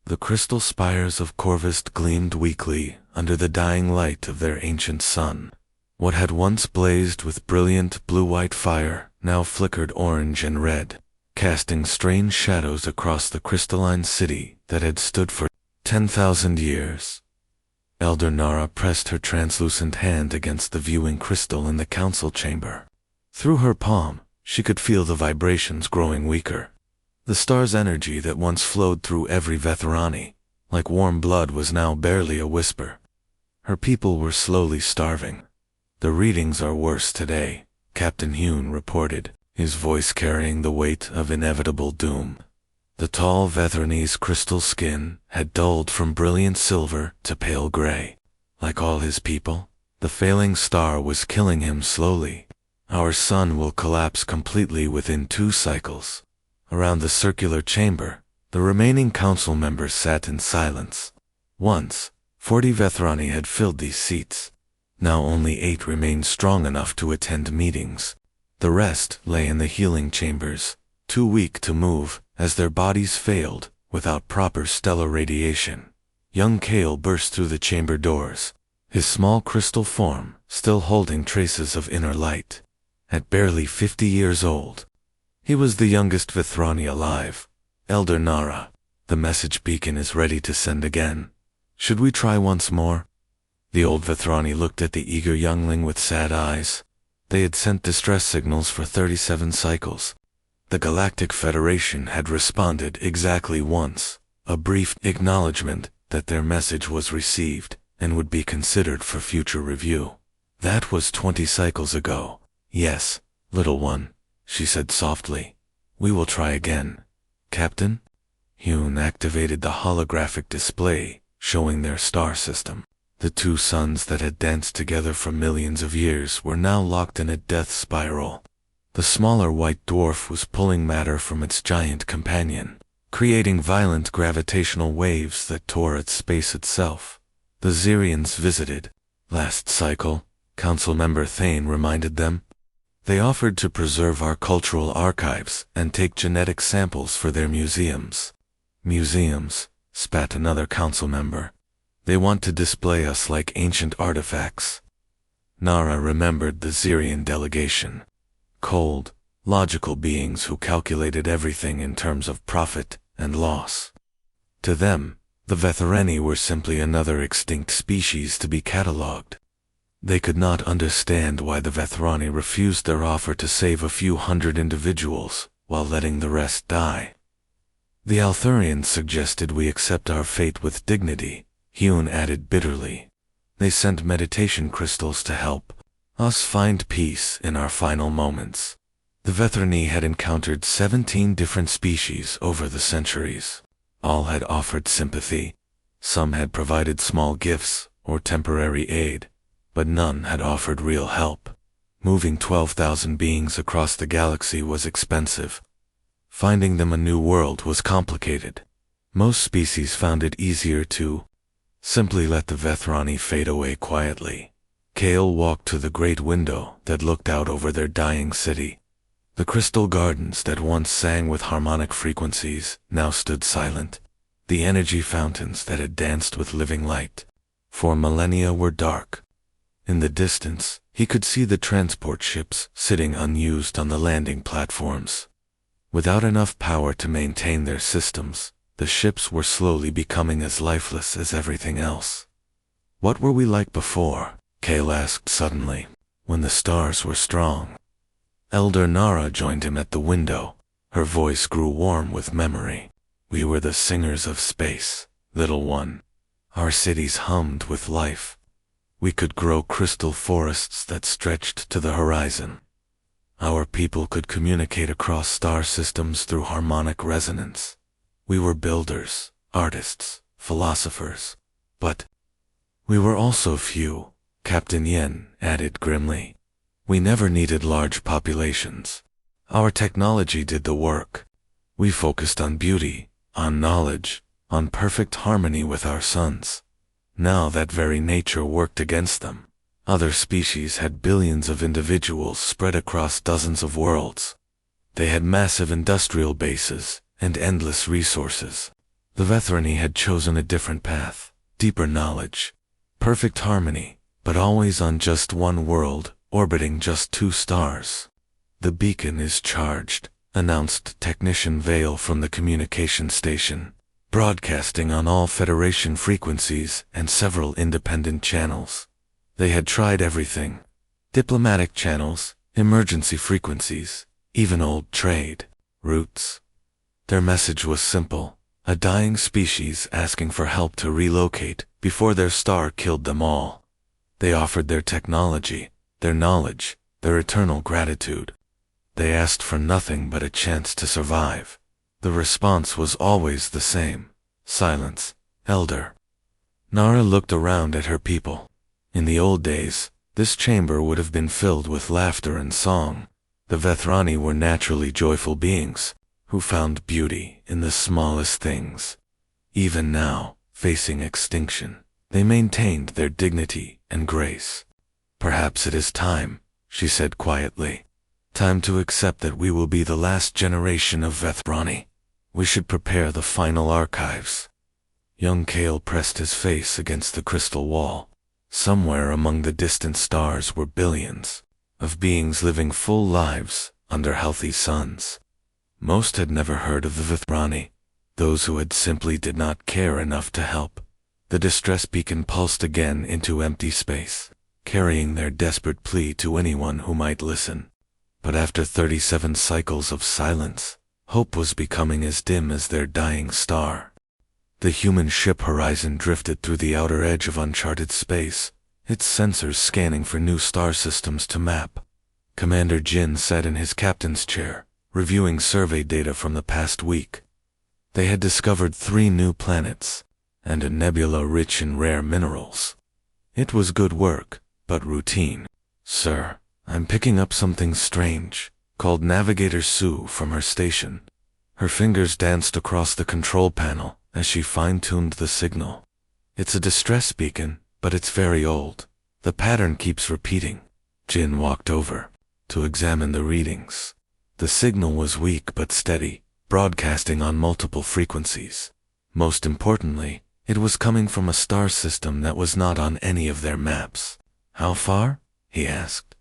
The crystal spires of Corvus gleamed weakly under the dying light of their ancient sun. What had once blazed with brilliant blue-white fire now flickered orange and red, casting strange shadows across the crystalline city that had stood for 10,000 years. Elder Nara pressed her translucent hand against the viewing crystal in the council chamber. Through her palm, she could feel the vibrations growing weaker. The star's energy that once flowed through every Vethrani, like warm blood, was now barely a whisper. Her people were slowly starving. "The readings are worse today," Captain Hune reported, his voice carrying the weight of inevitable doom. The tall Vethrani's crystal skin had dulled from brilliant silver to pale gray. Like all his people, the failing star was killing him slowly. "Our sun will collapse completely within 2 cycles. Around the circular chamber, the remaining council members sat in silence. Once, 40 Vethrani had filled these seats. Now only 8 remained strong enough to attend meetings. The rest lay in the healing chambers, too weak to move, as their bodies failed without proper stellar radiation. Young Kale burst through the chamber doors, his small crystal form still holding traces of inner light. At barely 50 years old, he was the youngest Vethrani alive. "Elder Nara, the message beacon is ready to send again. Should we try once more?" The old Vethrani looked at the eager youngling with sad eyes. They had sent distress signals for 37 cycles. The Galactic Federation had responded exactly once, a brief acknowledgement that their message was received and would be considered for future review. That was 20 cycles ago. "Yes, little one," she said softly. "We will try again." "Captain?" Hune activated the holographic display, showing their star system. The 2 suns that had danced together for millions of years were now locked in a death spiral. The smaller white dwarf was pulling matter from its giant companion, creating violent gravitational waves that tore at space itself. The Xerians visited. Last cycle, Council Member Thane reminded them. They offered to preserve our cultural archives and take genetic samples for their museums. "Museums," spat another council member. "They want to display us like ancient artifacts." Nara remembered the Xerian delegation. Cold, logical beings who calculated everything in terms of profit and loss. To them, the Vethrani were simply another extinct species to be catalogued. They could not understand why the Vethrani refused their offer to save a few hundred individuals while letting the rest die. "The Althurians suggested we accept our fate with dignity," Hune added bitterly. "They sent meditation crystals to help us find peace in our final moments." The Vethrani had encountered 17 different species over the centuries. All had offered sympathy. Some had provided small gifts or temporary aid, but none had offered real help. Moving 12,000 beings across the galaxy was expensive. Finding them a new world was complicated. Most species found it easier to simply let the Vethrani fade away quietly. Kale walked to the great window that looked out over their dying city. The crystal gardens that once sang with harmonic frequencies now stood silent. The energy fountains that had danced with living light for millennia were dark. In the distance, he could see the transport ships sitting unused on the landing platforms. Without enough power to maintain their systems, the ships were slowly becoming as lifeless as everything else. "What were we like before?" Kale asked suddenly, "when the stars were strong." Elder Nara joined him at the window. Her voice grew warm with memory. "We were the singers of space, little one. Our cities hummed with life. We could grow crystal forests that stretched to the horizon. Our people could communicate across star systems through harmonic resonance. We were builders, artists, philosophers. But we were also few," Captain Yen added grimly. "We never needed large populations. Our technology did the work. We focused on beauty, on knowledge, on perfect harmony with our sons. Now that very nature worked against them. Other species had billions of individuals spread across dozens of worlds. They had massive industrial bases and endless resources. The Vethrani had chosen a different path, deeper knowledge, perfect harmony, but always on just one world, orbiting just 2 stars. "The beacon is charged," announced Technician Vale from the communication station, broadcasting on all Federation frequencies and several independent channels. They had tried everything: diplomatic channels, emergency frequencies, even old trade routes. Their message was simple: a dying species asking for help to relocate before their star killed them all. They offered their technology, their knowledge, their eternal gratitude. They asked for nothing but a chance to survive. The response was always the same: silence, Elder. Nara looked around at her people. In the old days, this chamber would have been filled with laughter and song. The Vethrani were naturally joyful beings, who found beauty in the smallest things. Even now, facing extinction, they maintained their dignity and grace. "Perhaps it is time," she said quietly. "Time to accept that we will be the last generation of Vethrani. We should prepare the final archives." Young Kale pressed his face against the crystal wall. Somewhere among the distant stars were billions of beings living full lives under healthy suns. Most had never heard of the Vethrani, those who had simply did not care enough to help. The distress beacon pulsed again into empty space, carrying their desperate plea to anyone who might listen. But after 37 cycles of silence, hope was becoming as dim as their dying star. The human ship Horizon drifted through the outer edge of uncharted space, its sensors scanning for new star systems to map. Commander Jin sat in his captain's chair, reviewing survey data from the past week. They had discovered 3 new planets, and a nebula rich in rare minerals. It was good work, but routine. "Sir, I'm picking up something strange," called Navigator Sue from her station. Her fingers danced across the control panel as she fine-tuned the signal. "It's a distress beacon, but it's very old. The pattern keeps repeating." Jin walked over to examine the readings. The signal was weak but steady, broadcasting on multiple frequencies. Most importantly, it was coming from a star system that was not on any of their maps. "How far?" he asked.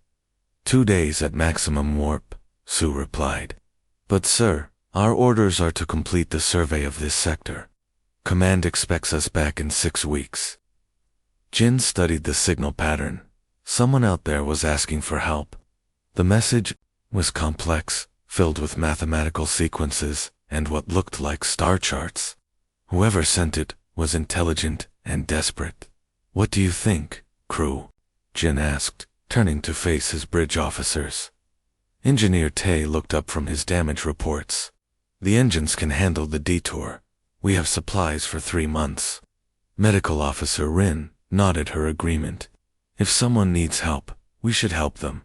2 days at maximum warp," Sue replied. "But sir, our orders are to complete the survey of this sector. Command expects us back in 6 weeks. Jin studied the signal pattern. Someone out there was asking for help. The message was complex, filled with mathematical sequences and what looked like star charts. Whoever sent it was intelligent and desperate. "What do you think, crew?" Jin asked, turning to face his bridge officers. Engineer Tay looked up from his damage reports. "The engines can handle the detour. We have supplies for 3 months. Medical Officer Rin nodded her agreement. "If someone needs help, we should help them."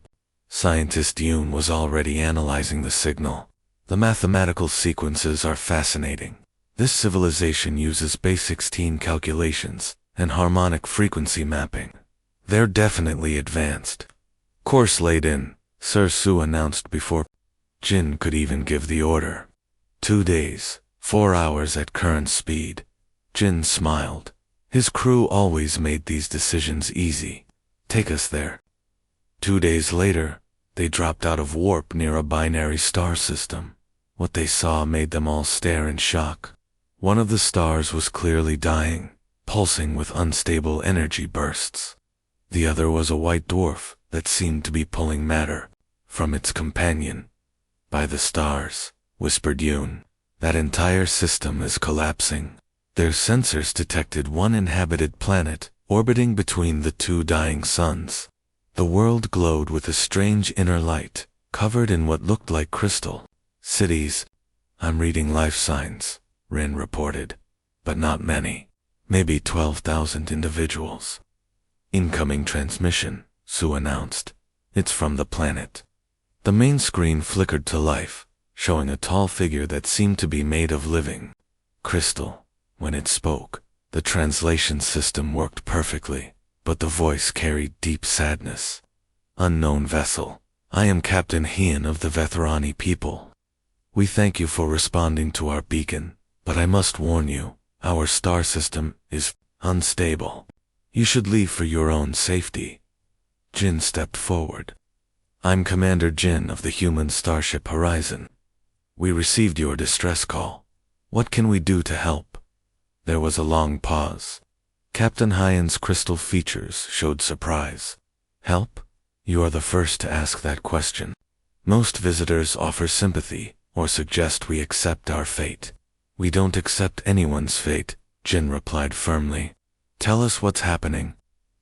Scientist Yoon was already analyzing the signal. "The mathematical sequences are fascinating. This civilization uses base 16 calculations and harmonic frequency mapping. They're definitely advanced." "Course laid in," Sir Su announced before Jin could even give the order. 2 days, 4 hours at current speed. Jin smiled. His crew always made these decisions easy. "Take us there." 2 days later, they dropped out of warp near a binary star system. What they saw made them all stare in shock. One of the stars was clearly dying, pulsing with unstable energy bursts. The other was a white dwarf that seemed to be pulling matter from its companion. "By the stars," whispered Yoon, "that entire system is collapsing." Their sensors detected one inhabited planet orbiting between the 2 dying suns. The world glowed with a strange inner light, covered in what looked like crystal. "Cities." "I'm reading life signs," Rin reported. "But not many. Maybe 12,000 individuals." "Incoming transmission," Sue announced. "It's from the planet." The main screen flickered to life, showing a tall figure that seemed to be made of living crystal. When it spoke, the translation system worked perfectly, but the voice carried deep sadness. "Unknown vessel, I am Captain Hien of the Vethrani people. We thank you for responding to our beacon, but I must warn you, Our star system is unstable. You should leave for your own safety. Jin stepped forward. I'm Commander Jin of the human starship Horizon. We received your distress call. What can we do to help? There was a long pause. Captain Hyan's crystal features showed surprise. Help? You are the first to ask that question. Most visitors offer sympathy or suggest we accept our fate. We don't accept anyone's fate, Jin replied firmly. Tell us what's happening.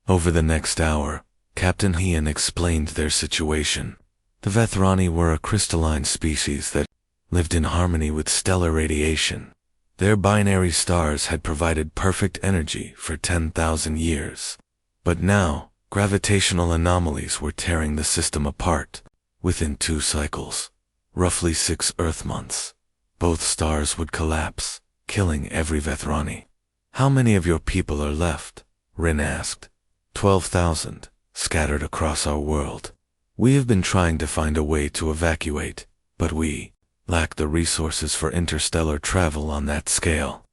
Over the next hour, Captain Hyan explained their situation. The Vethrani were a crystalline species that lived in harmony with stellar radiation. Their binary stars had provided perfect energy for 10,000 years. But now, gravitational anomalies were tearing the system apart. Within 2 cycles, roughly 6 Earth months, both stars would collapse, killing every Vethrani. How many of your people are left? Rin asked. 12,000, scattered across our world. We have been trying to find a way to evacuate, but we lack the resources for interstellar travel on that scale.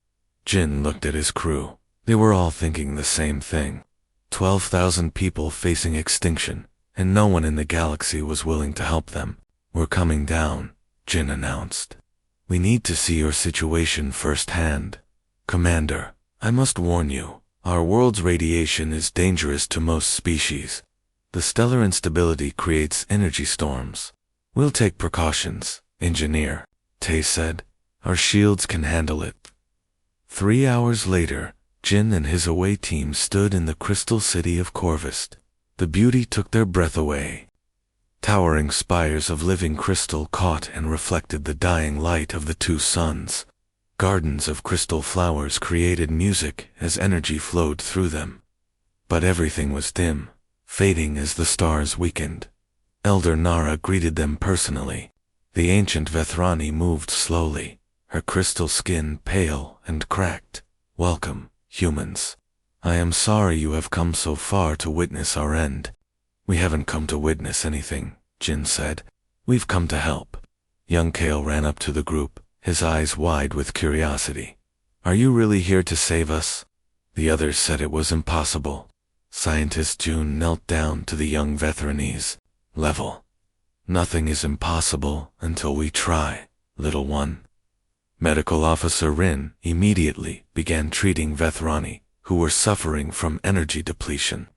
Jin looked at his crew. They were all thinking the same thing. 12,000 people facing extinction, and no one in the galaxy was willing to help them. We're coming down, Jin announced. We need to see your situation firsthand. Commander, I must warn you, our world's radiation is dangerous to most species. The stellar instability creates energy storms. We'll take precautions, Engineer, Tay said. Our shields can handle it. 3 hours later, Jin and his away team stood in the crystal city of Corvust. The beauty took their breath away. Towering spires of living crystal caught and reflected the dying light of the 2 suns. Gardens of crystal flowers created music as energy flowed through them. But everything was dim, fading as the stars weakened. Elder Nara greeted them personally. The ancient Vethrani moved slowly, her crystal skin pale and cracked. Welcome, humans. I am sorry you have come so far to witness our end. We haven't come to witness anything, Jin said. We've come to help. Young Kale ran up to the group, his eyes wide with curiosity. Are you really here to save us? The others said it was impossible. Scientist June knelt down to the young Vethranese. Level. Nothing is impossible until we try, little one. Medical Officer Rin immediately began treating Vethrani, who were suffering from energy depletion.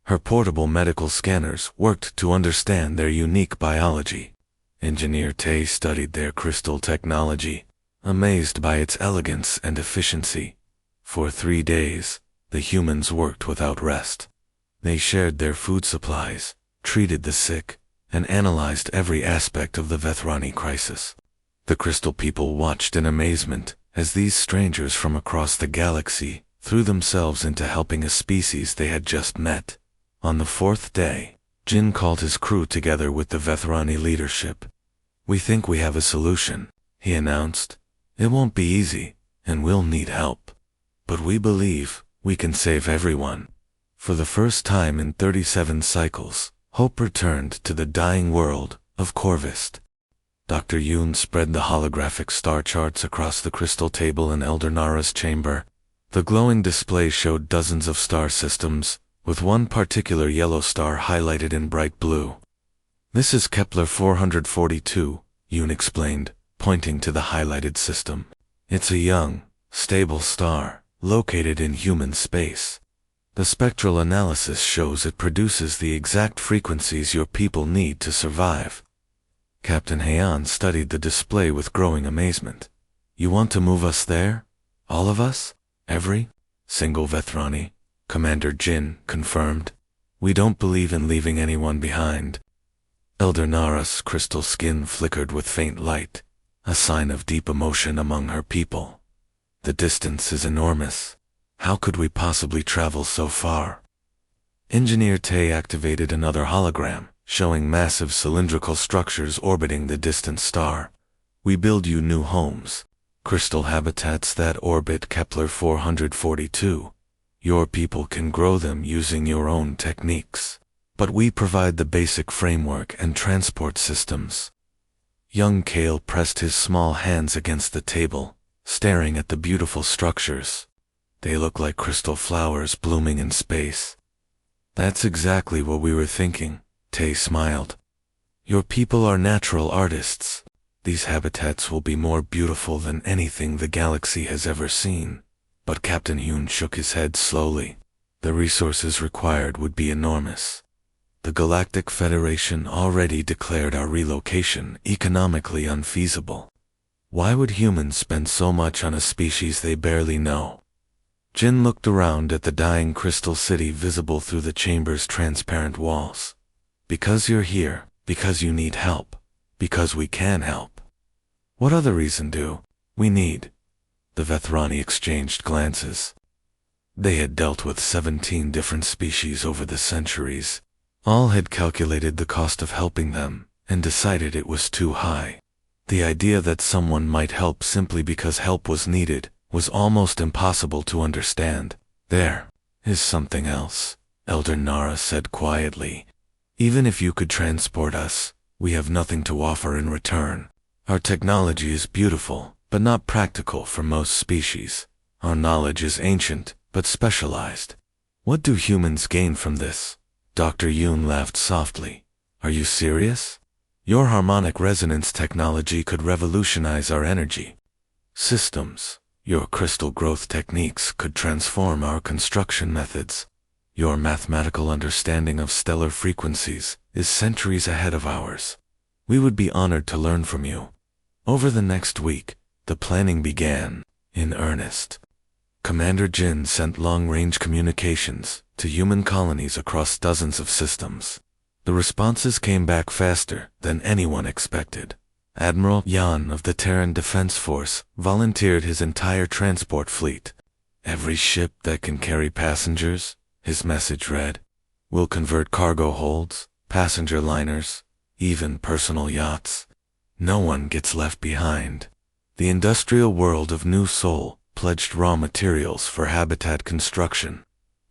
Her portable medical scanners worked to understand their unique biology. Engineer Tay studied their crystal technology, amazed by its elegance and efficiency. For 3 days, the humans worked without rest. They shared their food supplies, treated the sick, and analyzed every aspect of the Vethrani crisis. The crystal people watched in amazement as these strangers from across the galaxy threw themselves into helping a species they had just met. On the 4th day, Jin called his crew together with the Vethrani leadership. We think we have a solution, he announced. It won't be easy, and we'll need help. But we believe we can save everyone. For the first time in 37 cycles, hope returned to the dying world of Corvust. Dr. Yoon spread the holographic star charts across the crystal table in Elder Nara's chamber. The glowing display showed dozens of star systems, with one particular yellow star highlighted in bright blue. This is Kepler 442, Yoon explained, pointing to the highlighted system. It's a young, stable star, located in human space. The spectral analysis shows it produces the exact frequencies your people need to survive. Captain Hyan studied the display with growing amazement. You want to move us there? All of us? Every single Vethrani? Commander Jin confirmed. We don't believe in leaving anyone behind. Elder Nara's crystal skin flickered with faint light, a sign of deep emotion among her people. The distance is enormous. How could we possibly travel so far? Engineer Tay activated another hologram, showing massive cylindrical structures orbiting the distant star. We build you new homes, crystal habitats that orbit Kepler 442. Your people can grow them using your own techniques, but we provide the basic framework and transport systems. Young Kale pressed his small hands against the table, staring at the beautiful structures. They look like crystal flowers blooming in space. That's exactly what we were thinking, Tay smiled. Your people are natural artists. These habitats will be more beautiful than anything the galaxy has ever seen. But Captain Yoon shook his head slowly. The resources required would be enormous. The Galactic Federation already declared our relocation economically unfeasible. Why would humans spend so much on a species they barely know? Jin looked around at the dying crystal city visible through the chamber's transparent walls. Because you're here, because you need help, because we can help. What other reason do we need? The Vethrani exchanged glances. They had dealt with 17 different species over the centuries. All had calculated the cost of helping them, and decided it was too high. The idea that someone might help simply because help was needed was almost impossible to understand. There is something else, Elder Nara said quietly. Even if you could transport us, we have nothing to offer in return. Our technology is beautiful, but not practical for most species. Our knowledge is ancient, but specialized. What do humans gain from this? Dr. Yoon laughed softly. Are you serious? Your harmonic resonance technology could revolutionize our energy systems. Your crystal growth techniques could transform our construction methods. Your mathematical understanding of stellar frequencies is centuries ahead of ours. We would be honored to learn from you. Over the next week, the planning began in earnest. Commander Jin sent long-range communications to human colonies across dozens of systems. The responses came back faster than anyone expected. Admiral Yan of the Terran Defense Force volunteered his entire transport fleet. Every ship that can carry passengers, his message read, will convert cargo holds, passenger liners, even personal yachts. No one gets left behind. The industrial world of New Seoul pledged raw materials for habitat construction.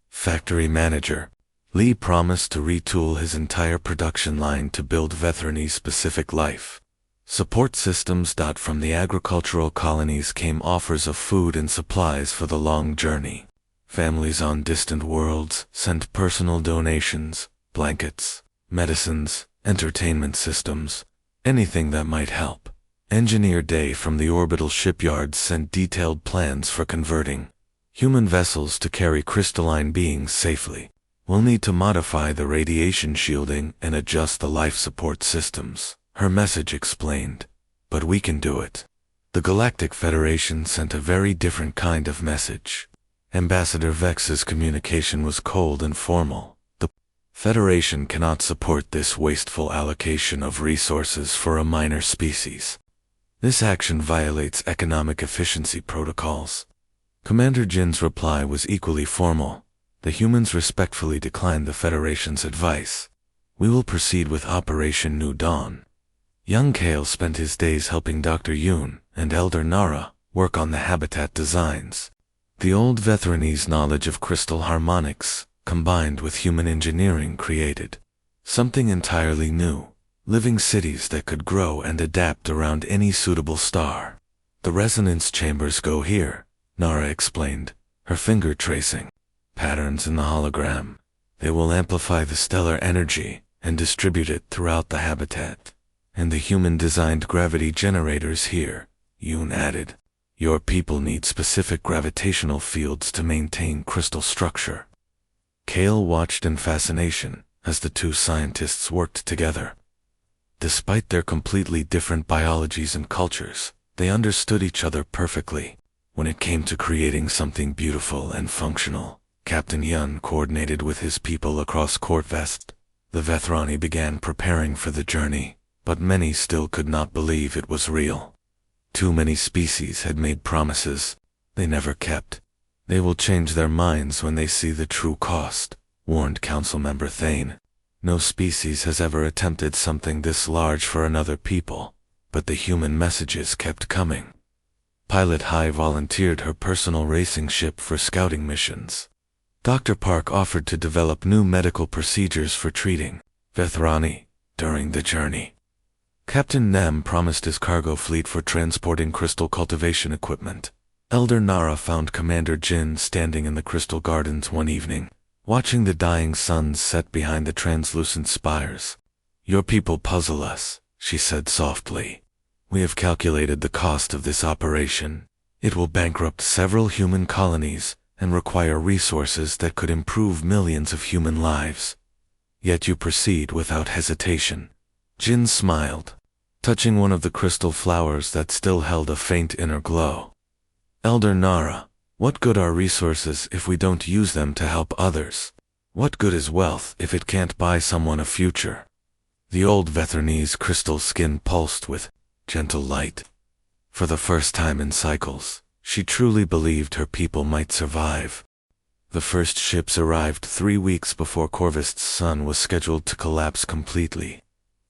Factory manager Lee promised to retool his entire production line to build Vethrani-specific life support systems. From the agricultural colonies came offers of food and supplies for the long journey. Families on distant worlds sent personal donations, blankets, medicines, entertainment systems, anything that might help. Engineer Day from the orbital shipyards sent detailed plans for converting human vessels to carry crystalline beings safely. We'll need to modify the radiation shielding and adjust the life support systems, her message explained. But we can do it. The Galactic Federation sent a very different kind of message. Ambassador Vex's communication was cold and formal. The Federation cannot support this wasteful allocation of resources for a minor species. This action violates economic efficiency protocols. Commander Jin's reply was equally formal. The humans respectfully declined the Federation's advice. We will proceed with Operation New Dawn. Young Kale spent his days helping Dr. Yoon and Elder Nara work on the habitat designs. The old Vethrani's knowledge of crystal harmonics, combined with human engineering, created something entirely new. Living cities that could grow and adapt around any suitable star. The resonance chambers go here, Nara explained, her finger tracing patterns in the hologram. They will amplify the stellar energy and distribute it throughout the habitat. And the human-designed gravity generators here, Yoon added. Your people need specific gravitational fields to maintain crystal structure. Kale watched in fascination as the two scientists worked together. Despite their completely different biologies and cultures, they understood each other perfectly. When it came to creating something beautiful and functional, Captain Yun coordinated with his people across Courtvest. The Vethrani began preparing for the journey, but many still could not believe it was real. Too many species had made promises they never kept. They will change their minds when they see the true cost, warned Councilmember Thane. No species has ever attempted something this large for another people, but the human messages kept coming. Pilot Hai volunteered her personal racing ship for scouting missions. Dr. Park offered to develop new medical procedures for treating Vethrani during the journey. Captain Nem promised his cargo fleet for transporting crystal cultivation equipment. Elder Nara found Commander Jin standing in the crystal gardens one evening, watching the dying sun set behind the translucent spires. "Your people puzzle us," she said softly. "We have calculated the cost of this operation. It will bankrupt several human colonies and require resources that could improve millions of human lives. Yet you proceed without hesitation." Jin smiled, touching one of the crystal flowers that still held a faint inner glow. "Elder Nara, what good are resources if we don't use them to help others? What good is wealth if it can't buy someone a future?" The old Vethernee's crystal skin pulsed with gentle light. For the first time in cycles, she truly believed her people might survive. The first ships arrived 3 weeks before Corvust's sun was scheduled to collapse completely.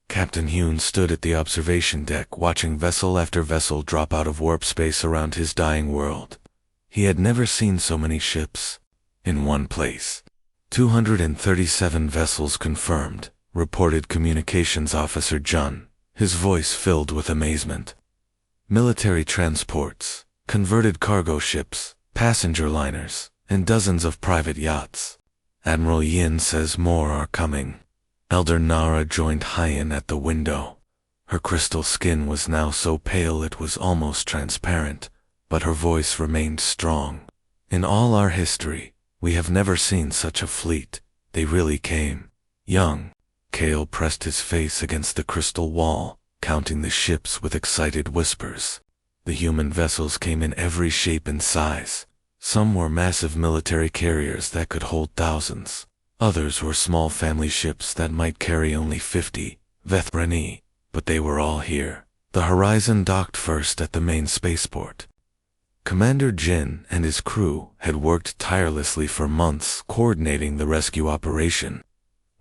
Captain Hune stood at the observation deck watching vessel after vessel drop out of warp space around his dying world. He had never seen so many ships in one place. 237 vessels confirmed, reported Communications Officer Jun, his voice filled with amazement. Military transports, converted cargo ships, passenger liners, and dozens of private yachts. Admiral Yin says more are coming. Elder Nara joined Hyen at the window. Her crystal skin was now so pale it was almost transparent, but her voice remained strong. "In all our history, we have never seen such a fleet. They really came. Young." Kale pressed his face against the crystal wall, counting the ships with excited whispers. The human vessels came in every shape and size. Some were massive military carriers that could hold thousands. Others were small family ships that might carry only 50 Vethrani, but they were all here. The Horizon docked first at the main spaceport. Commander Jin and his crew had worked tirelessly for months coordinating the rescue operation.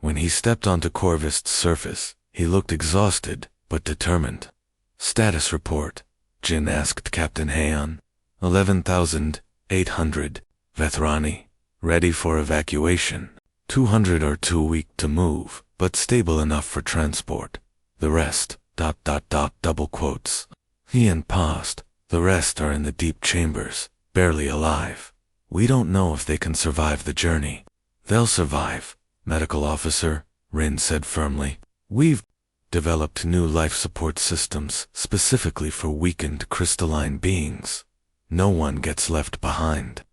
When he stepped onto Corvust's surface, he looked exhausted but determined. "Status report," Jin asked Captain Haon. 11,800 Vethrani, ready for evacuation. 200 are too weak to move, but stable enough for transport. The rest, ... double quotes. Ian paused. "The rest are in the deep chambers, barely alive. We don't know if they can survive the journey." "They'll survive, Medical Officer," Rin said firmly. "We've developed new life support systems specifically for weakened crystalline beings. No one gets left behind."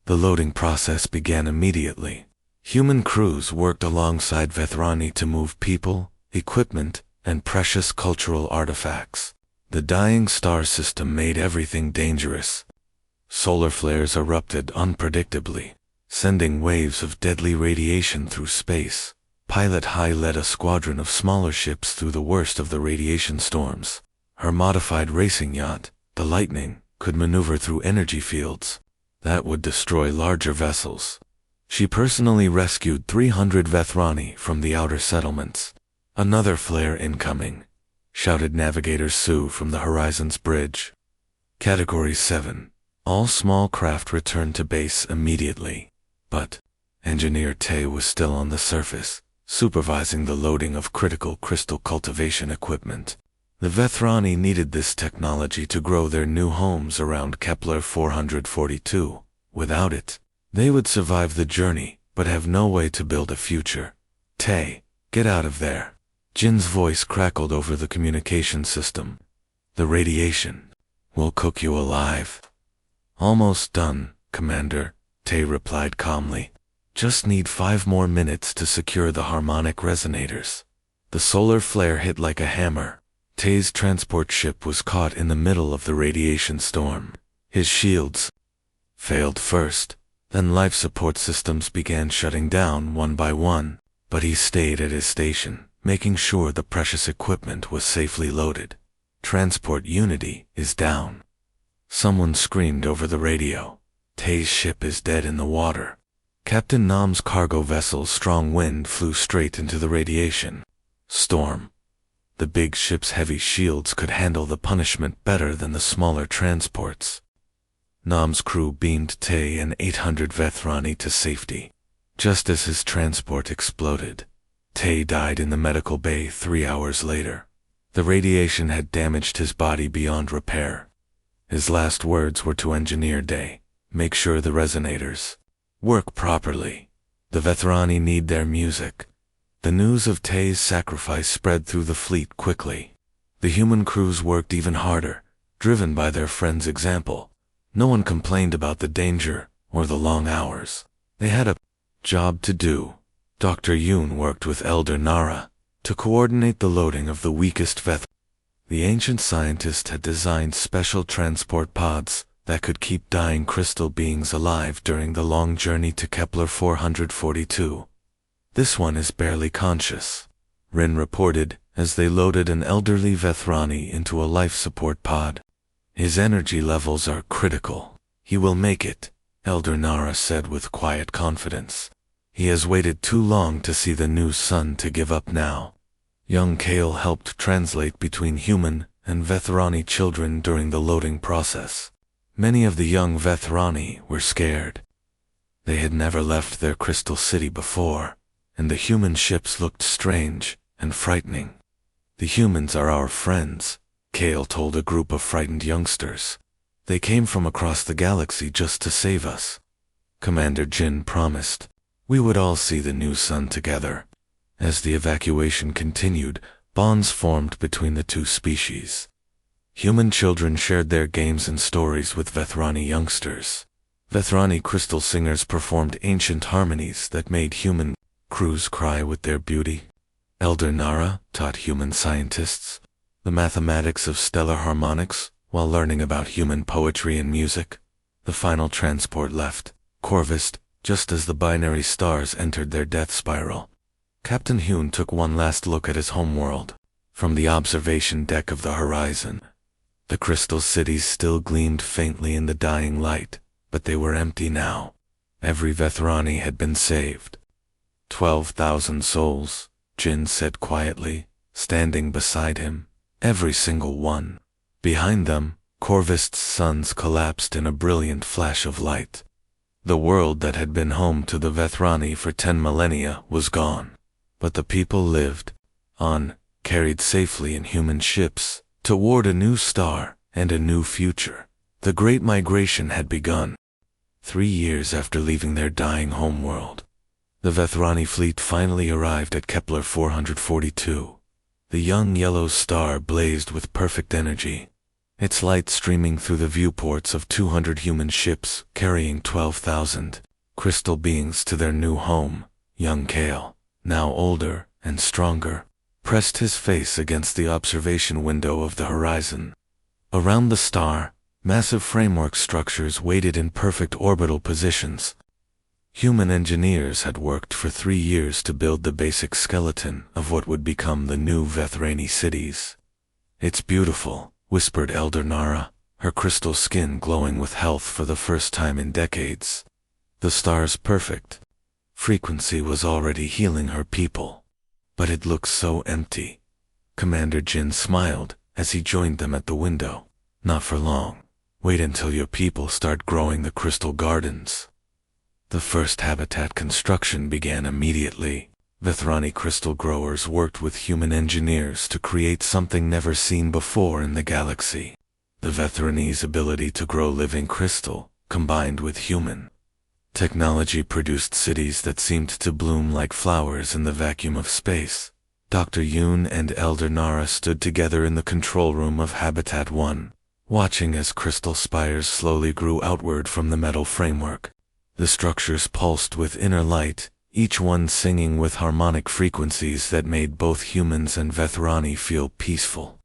The loading process began immediately. Human crews worked alongside Vethrani to move people, equipment, and precious cultural artifacts. The dying star system made everything dangerous. Solar flares erupted unpredictably, sending waves of deadly radiation through space. Pilot Hai led a squadron of smaller ships through the worst of the radiation storms. Her modified racing yacht, the Lightning, could maneuver through energy fields that would destroy larger vessels. She personally rescued 300 Vethrani from the outer settlements. "Another flare incoming," shouted Navigator Sue from the Horizon's bridge. Category 7. All small craft returned to base immediately. But Engineer Tay was still on the surface, supervising the loading of critical crystal cultivation equipment. The Vethrani needed this technology to grow their new homes around Kepler 442. Without it, they would survive the journey, but have no way to build a future. "Tay, get out of there." Jin's voice crackled over the communication system. "The radiation will cook you alive." "Almost done, Commander," Tay replied calmly. "Just need 5 more minutes to secure the harmonic resonators." The solar flare hit like a hammer. Tay's transport ship was caught in the middle of the radiation storm. His shields failed first, then life support systems began shutting down one by one, but he stayed at his station, making sure the precious equipment was safely loaded. "Transport Unity is down." Someone screamed over the radio. "Tay's ship is dead in the water." Captain Nam's cargo vessel's strong wind flew straight into the radiation storm. The big ship's heavy shields could handle the punishment better than the smaller transports. Nam's crew beamed Tay and 800 Vethrani to safety. Just as his transport exploded, Tay died in the medical bay 3 hours later. The radiation had damaged his body beyond repair. His last words were to Engineer Day, "Make sure the resonators work properly. The Vethrani need their music." The news of Tay's sacrifice spread through the fleet quickly. The human crews worked even harder, driven by their friend's example. No one complained about the danger or the long hours. They had a job to do. Dr. Yoon worked with Elder Nara to coordinate the loading of the weakest Veth. The ancient scientist had designed special transport pods that could keep dying crystal beings alive during the long journey to Kepler 442. "This one is barely conscious," Rin reported as they loaded an elderly Vethrani into a life support pod. "His energy levels are critical. He will make it," Elder Nara said with quiet confidence. "He has waited too long to see the new sun to give up now." Young Kale helped translate between human and Vethrani children during the loading process. Many of the young Vethrani were scared. They had never left their crystal city before, and the human ships looked strange and frightening. "The humans are our friends," Kale told a group of frightened youngsters. "They came from across the galaxy just to save us." Commander Jin promised, "We would all see the new sun together." As the evacuation continued, bonds formed between the two species. Human children shared their games and stories with Vethrani youngsters. Vethrani crystal singers performed ancient harmonies that made human crews cry with their beauty. Elder Nara taught human scientists the mathematics of stellar harmonics while learning about human poetry and music. The final transport left Corvus just as the binary stars entered their death spiral. Captain Hyun took one last look at his homeworld from the observation deck of the horizon. The crystal cities still gleamed faintly in the dying light, but they were empty now. Every Vethrani had been saved. 12,000 souls, Jin said quietly, standing beside him. Every single one. Behind them, Corvust's suns collapsed in a brilliant flash of light. The world that had been home to the Vethrani for 10 millennia was gone. But the people lived on, carried safely in human ships, toward a new star and a new future. The Great Migration had begun. 3 years after leaving their dying homeworld, the Vethrani fleet finally arrived at Kepler 442. The young yellow star blazed with perfect energy, its light streaming through the viewports of 200 human ships carrying 12,000 crystal beings to their new home. Young Kale, now older and stronger, pressed his face against the observation window of the horizon. Around the star, massive framework structures waited in perfect orbital positions. Human engineers had worked for 3 years to build the basic skeleton of what would become the new Vethrani cities. "It's beautiful," whispered Elder Nara, her crystal skin glowing with health for the first time in decades. "The star's perfect." Frequency was already healing her people. But it looked so empty. Commander Jin smiled as he joined them at the window. "Not for long. Wait until your people start growing the crystal gardens." The first habitat construction began immediately. Vethrani crystal growers worked with human engineers to create something never seen before in the galaxy. The Vethrani's ability to grow living crystal, combined with human technology, produced cities that seemed to bloom like flowers in the vacuum of space. Dr. Yoon and Elder Nara stood together in the control room of Habitat 1, watching as crystal spires slowly grew outward from the metal framework. The structures pulsed with inner light, each one singing with harmonic frequencies that made both humans and Vethrani feel peaceful.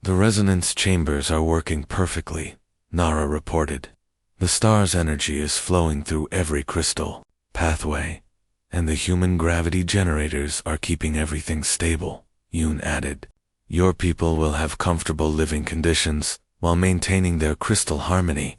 "The resonance chambers are working perfectly," Nara reported. "The star's energy is flowing through every crystal pathway, and the human gravity generators are keeping everything stable," Yoon added. "Your people will have comfortable living conditions while maintaining their crystal harmony."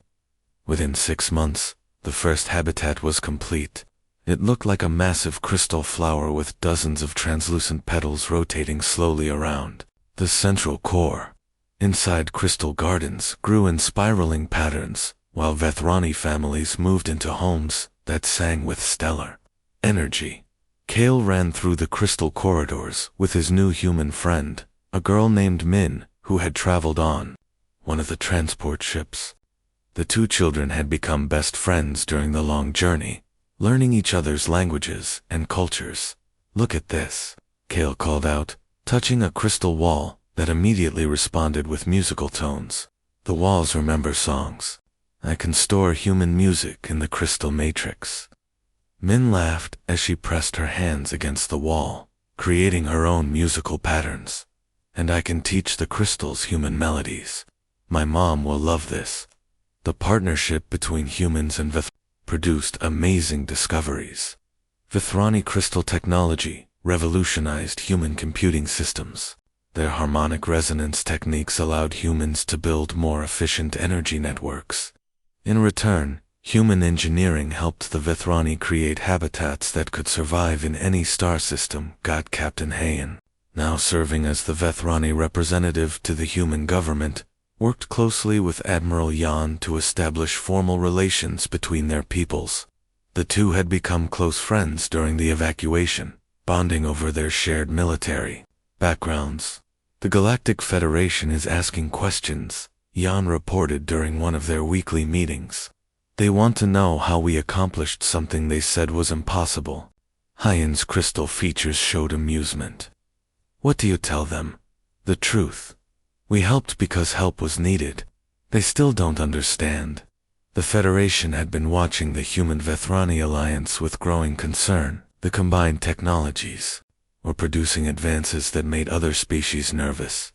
Within 6 months, the first habitat was complete. It looked like a massive crystal flower with dozens of translucent petals rotating slowly around the central core. Inside, crystal gardens grew in spiraling patterns, while Vethrani families moved into homes that sang with stellar energy. Kale ran through the crystal corridors with his new human friend, a girl named Min, who had traveled on one of the transport ships. The two children had become best friends during the long journey, learning each other's languages and cultures. "Look at this," Kale called out, touching a crystal wall that immediately responded with musical tones. "The walls remember songs. I can store human music in the crystal matrix." Min laughed as she pressed her hands against the wall, creating her own musical patterns. "And I can teach the crystals human melodies. My mom will love this." The partnership between humans and Vithrani produced amazing discoveries. Vithrani crystal technology revolutionized human computing systems. Their harmonic resonance techniques allowed humans to build more efficient energy networks. In return, human engineering helped the Vithrani create habitats that could survive in any star system. Captain Hayan, now serving as the Vithrani representative to the human government, worked closely with Admiral Yan to establish formal relations between their peoples. The two had become close friends during the evacuation, bonding over their shared military backgrounds. "The Galactic Federation is asking questions," Yan reported during one of their weekly meetings. "They want to know how we accomplished something they said was impossible." Hayan's crystal features showed amusement. "What do you tell them?" "The truth. We helped because help was needed. They still don't understand." The Federation had been watching the Human-Vithrani alliance with growing concern. The combined technologies were producing advances that made other species nervous.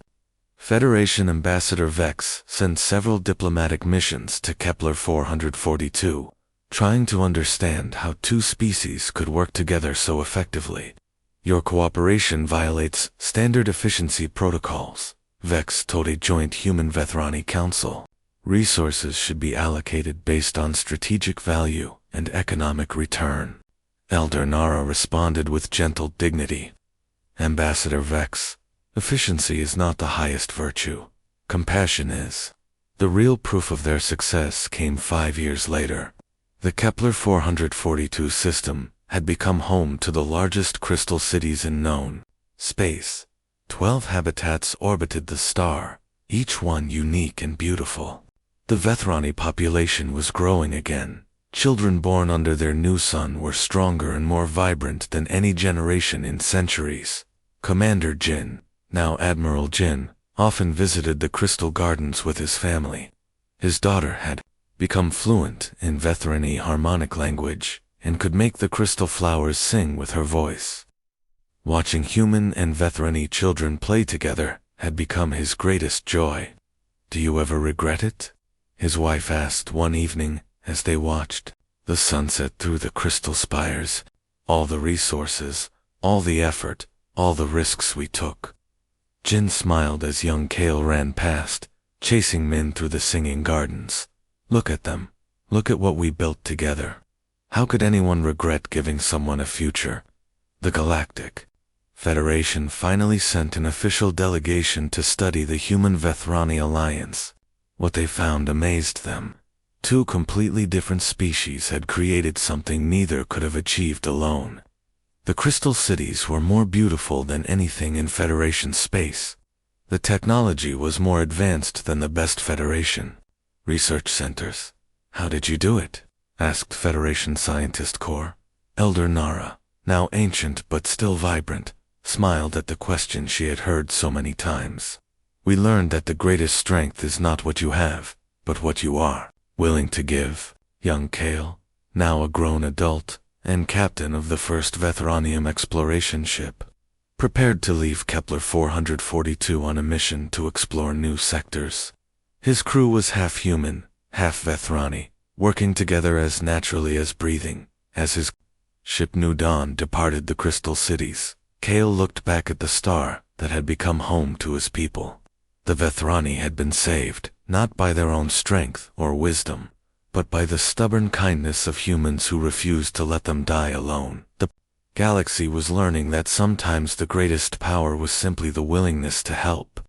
Federation Ambassador Vex sent several diplomatic missions to Kepler 442, trying to understand how two species could work together so effectively. "Your cooperation violates standard efficiency protocols," Vex told a joint Human-Vithrani council. "Resources should be allocated based on strategic value and economic return." Elder Nara responded with gentle dignity. "Ambassador Vex, efficiency is not the highest virtue. Compassion is." The real proof of their success came 5 years later. The Kepler 442 system had become home to the largest crystal cities in known space. 12 habitats orbited the star, each one unique and beautiful. The Vithrani population was growing again. Children born under their new sun were stronger and more vibrant than any generation in centuries. Commander Jin, now Admiral Jin, often visited the crystal gardens with his family. His daughter had become fluent in Vithrani harmonic language and could make the crystal flowers sing with her voice. Watching human and Vithrani children play together had become his greatest joy. "Do you ever regret it?" his wife asked one evening as they watched the sunset through the crystal spires. "All the resources, all the effort, all the risks we took." Jin smiled as young Kale ran past, chasing Min through the singing gardens. "Look at them. Look at what we built together. How could anyone regret giving someone a future?" The Galactic Federation finally sent an official delegation to study the Human-Vithrani alliance. What they found amazed them. Two completely different species had created something neither could have achieved alone. The crystal cities were more beautiful than anything in Federation space. The technology was more advanced than the best Federation research centers. "How did you do it?" asked Federation Scientist Corps. Elder Nara, now ancient but still vibrant, smiled at the question she had heard so many times. "We learned that the greatest strength is not what you have, but what you are willing to give." Young Kale, now a grown adult, and captain of the first Vithranium exploration ship, prepared to leave Kepler 442 on a mission to explore new sectors. His crew was half human, half Vithrani, working together as naturally as breathing. As his ship New Dawn departed the crystal cities, Kale looked back at the star that had become home to his people. The Vithrani had been saved, not by their own strength or wisdom, but by the stubborn kindness of humans who refused to let them die alone. The galaxy was learning that sometimes the greatest power was simply the willingness to help.